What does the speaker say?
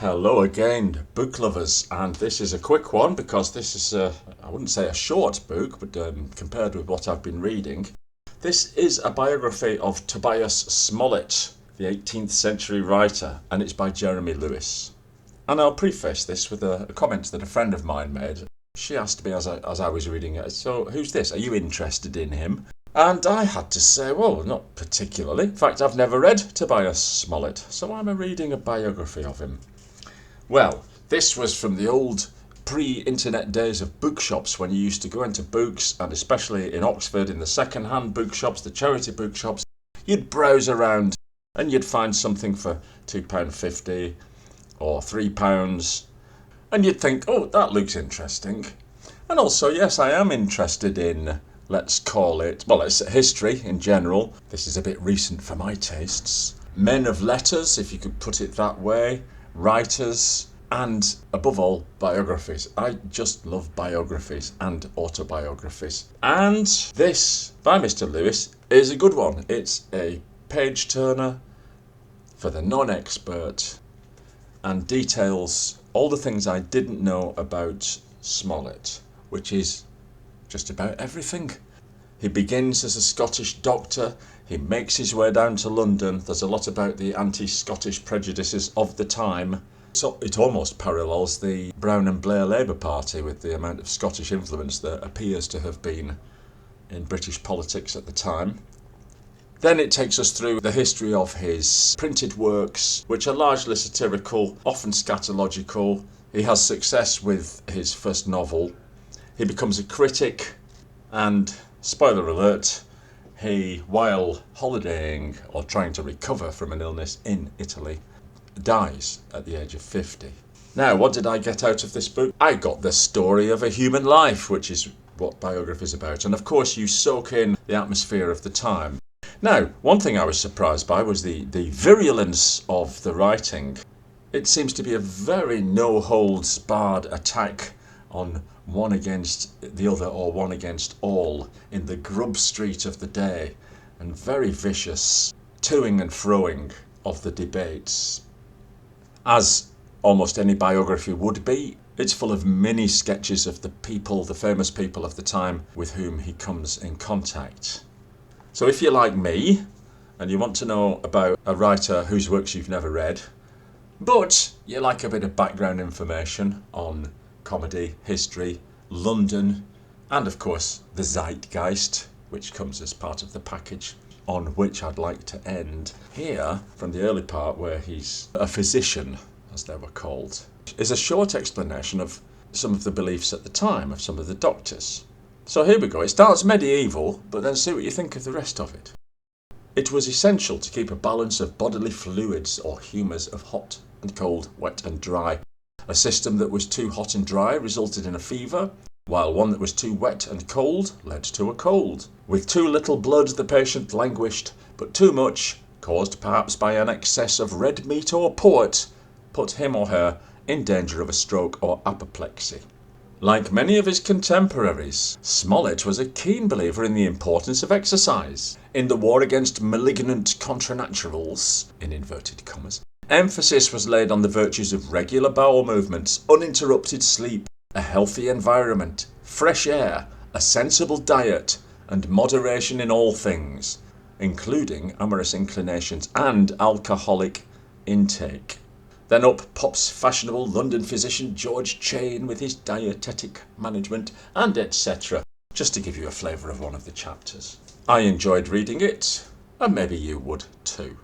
Hello again, book lovers, and this is a quick one because this is I wouldn't say a short book, but compared with what I've been reading, this is a biography of Tobias Smollett, the 18th century writer, and it's by Jeremy Lewis. And I'll preface this with a comment that a friend of mine made. She asked me as I was reading it, so who's this? Are you interested in him? And I had to say, well, not particularly. In fact, I've never read Tobias Smollett, so I'm reading a biography of him. Well, this was from the old pre-internet days of bookshops when you used to go into books, and especially in Oxford in the second-hand bookshops, the charity bookshops, you'd browse around and you'd find something for £2.50 or £3 and you'd think, oh, that looks interesting. And also, yes, I am interested in, let's call it, well, it's history in general. This is a bit recent for my tastes. Men of letters, if you could put it that way. Writers, and above all, biographies. I just love biographies and autobiographies. And this, by Mr. Lewis, is a good one. It's a page-turner for the non-expert and details all the things I didn't know about Smollett, which is just about everything. He begins as a Scottish doctor. He makes his way down to London. There's a lot about the anti-Scottish prejudices of the time. So it almost parallels the Brown and Blair Labour Party with the amount of Scottish influence that appears to have been in British politics at the time. Then it takes us through the history of his printed works, which are largely satirical, often scatological. He has success with his first novel. He becomes a critic and, spoiler alert, he, while holidaying or trying to recover from an illness in Italy, dies at the age of 50. Now, what did I get out of this book? I got the story of a human life, which is what biography is about. And of course, you soak in the atmosphere of the time. Now, one thing I was surprised by was the virulence of the writing. It seems to be a very no-holds-barred attack on one against the other or one against all in the grub street of the day, and very vicious toing and froing of the debates. As almost any biography would be, it's full of mini sketches of the people, the famous people of the time with whom he comes in contact. So if you're like me and you want to know about a writer whose works you've never read, but you like a bit of background information on comedy, history, London, and of course the zeitgeist, which comes as part of the package, on which I'd like to end here from the early part where he's a physician, as they were called, is a short explanation of some of the beliefs at the time of some of the doctors. So here we go. It starts medieval, but then see what you think of the rest of it. It was essential to keep a balance of bodily fluids or humours of hot and cold, wet and dry. A system that was too hot and dry resulted in a fever, while one that was too wet and cold led to a cold. With too little blood the patient languished, but too much, caused perhaps by an excess of red meat or port, put him or her in danger of a stroke or apoplexy. Like many of his contemporaries, Smollett was a keen believer in the importance of exercise. In the war against malignant contranaturals, in inverted commas, emphasis was laid on the virtues of regular bowel movements, uninterrupted sleep, a healthy environment, fresh air, a sensible diet, and moderation in all things, including amorous inclinations and alcoholic intake. Then up pops fashionable London physician George Chain with his dietetic management and etc. Just to give you a flavour of one of the chapters. I enjoyed reading it, and maybe you would too.